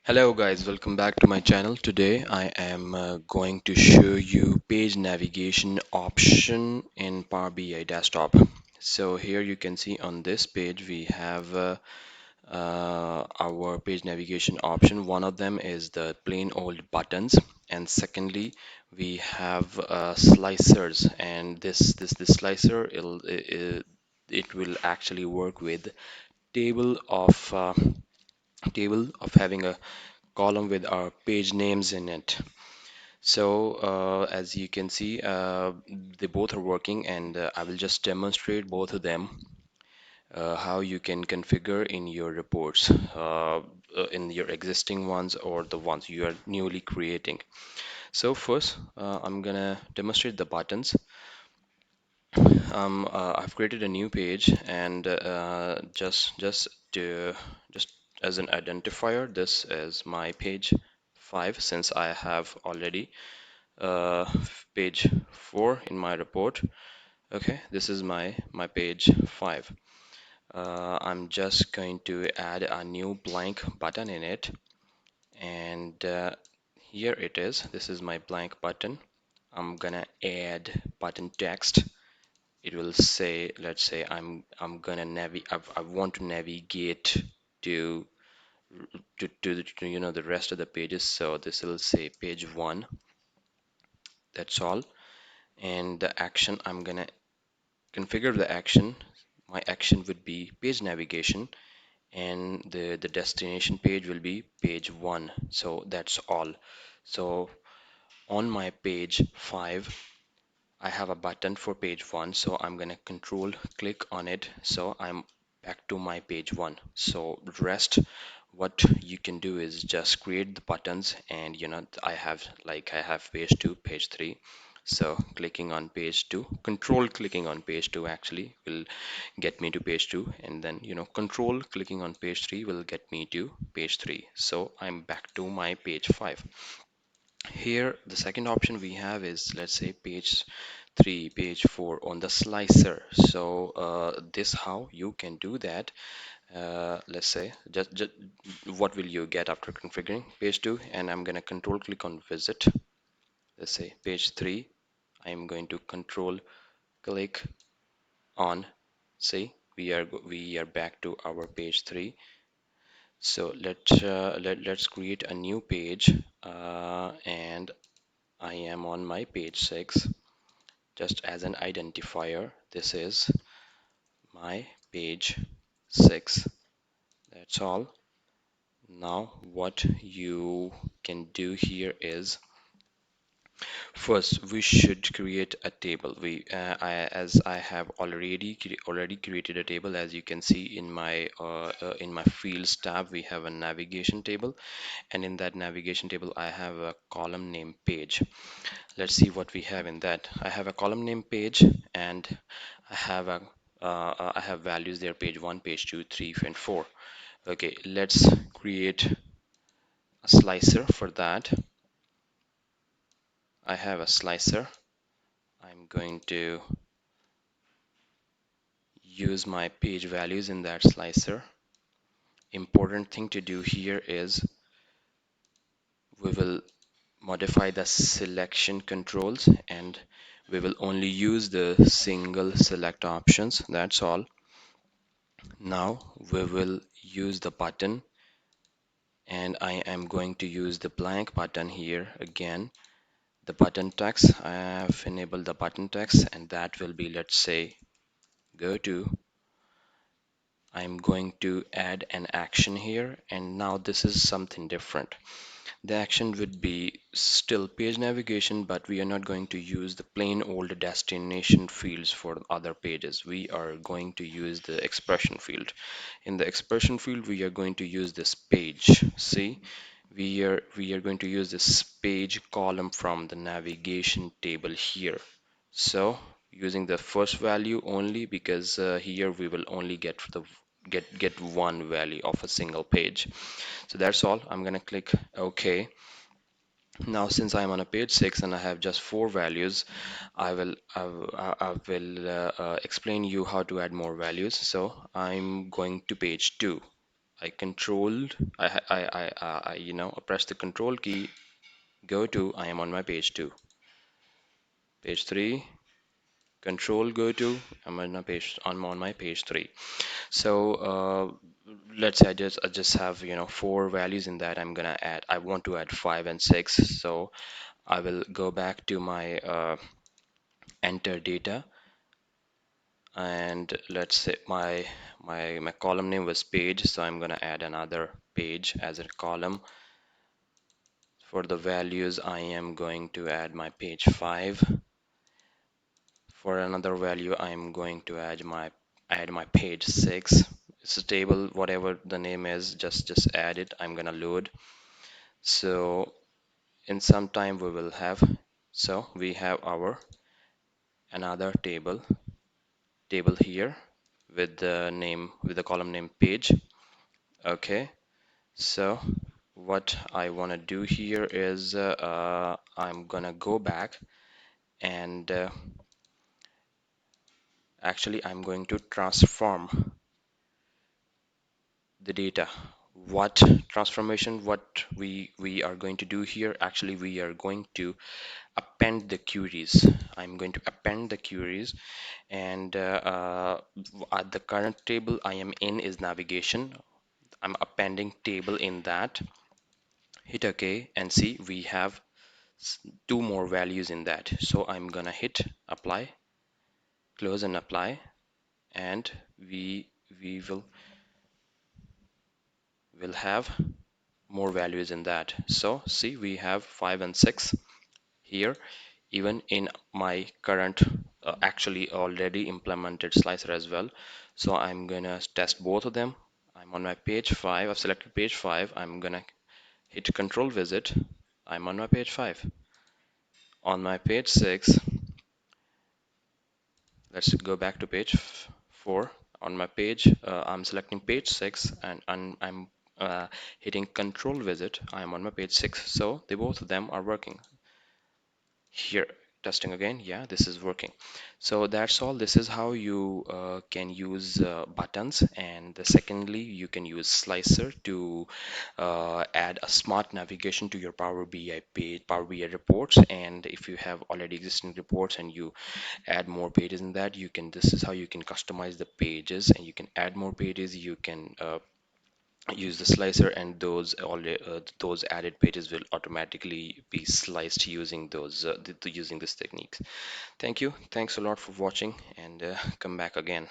Hello guys, welcome back to my channel. Today I am going to show you page navigation option in Power BI desktop. So here you can see on this page we have our page navigation option. One of them is the plain old buttons, and secondly we have slicers, and this slicer it will actually work with table of uh, table of having a column with our page names in it. So as you can see, they both are working, and I will just demonstrate both of them, how you can configure in your reports, in your existing ones or the ones you are newly creating. So first, I'm gonna demonstrate the buttons. I've created a new page, and just as an identifier, this is my page 5, since I have already uh, page 4 in my report. Okay, this is my page 5. I'm just going to add a new blank button in it, and here it is. This is my blank button. I'm gonna add button text. It will say, let's say I'm gonna I want to navigate to the rest of the pages, so this will say page 1. That's all. And the action, I'm gonna configure the action. My action would be page navigation, and the destination page will be page 1. So that's all. So on my page 5, I have a button for page 1, so I'm gonna control click on it, so I'm back to my page 1. So rest, what you can do is just create the buttons, and I have page 2, page 3. So clicking on page 2, control clicking on page 2 actually will get me to page 2, and then control clicking on page 3 will get me to page 3. So I'm back to my page 5. Here, the second option we have is, let's say, page 3, page 4 on the slicer. So this how you can do that. Let's say, just what will you get after configuring page 2? And I'm going to control click on visit. Let's say page 3. I'm going to control click on, see, we are back to our page 3. So let's create a new page, and I am on my page 6. Just as an identifier, this is my page 6. That's all. Now what you can do here is, first we should create a table. As I have already created a table. As you can see in my fields tab, we have a navigation table, and in that navigation table I have a column named page. Let's see what we have in that. I have a column name page, and I have I have values there, page 1, page 2, 3, and 4. Okay, let's create a slicer. For that, I have a slicer. I'm going to use my page values in that slicer. Important thing to do here is we will modify the selection controls, and we will only use the single select options. That's all. Now we will use the button, and I am going to use the blank button here again. The button text, I have enabled the button text, and that will be, let's say, go to. I'm going to add an action here, and now this is something different. The action would be still page navigation, but we are not going to use the plain old destination fields for other pages. We are going to use the expression field. In the expression field, we are going to use this page. See, we are going to use this page column from the navigation table here. So using the first value only, because here we will only get one value of a single page. So that's all. I'm gonna click OK. Now since I'm on a page 6 and I have just 4 values, I will explain you how to add more values. So I'm going to page 2. I press the control key, go to, I am on my page 2. Page 3, control go to, I'm on my page 3. So let's say I just have 4 values in that. I want to add 5 and 6. So I will go back to my enter data, and let's say my column name was page, so I'm gonna add another page as a column. For the values, I am going to add my page 5. For another value, I'm going to add my page 6. It's a table, whatever the name is, just add it. I'm gonna load. So in some time we will have, so we have our another table here with the column name page. Okay, so what I want to do here is I'm gonna go back and actually I'm going to transform the data. What transformation, what we are going to do here, actually we are going to append the queries. I'm going to append the queries, and the current table I am in is navigation. I'm appending table in that. Hit OK and see we have 2 more values in that. So I'm gonna hit apply, close and apply, and we will have more values in that. So see, we have 5 and 6 here, even in my current actually already implemented slicer as well. So I'm gonna test both of them. I'm on my page 5. I've selected page 5. I'm gonna hit control visit. I'm on my page 5. On my page 6, let's go back to page 4. On my page, I'm selecting page 6, and I'm hitting control visit. I'm on my page 6. So they both of them are working. Here, testing again. Yeah, this is working. So that's all. This is how you can use buttons. And secondly, you can use slicer to add a smart navigation to your Power BI page, Power BI reports. And if you have already existing reports and you add more pages in that, this is how you can customize the pages, and you can add more pages. You can use the slicer, and those added pages will automatically be sliced using using this technique. Thank you. Thanks a lot for watching, and come back again.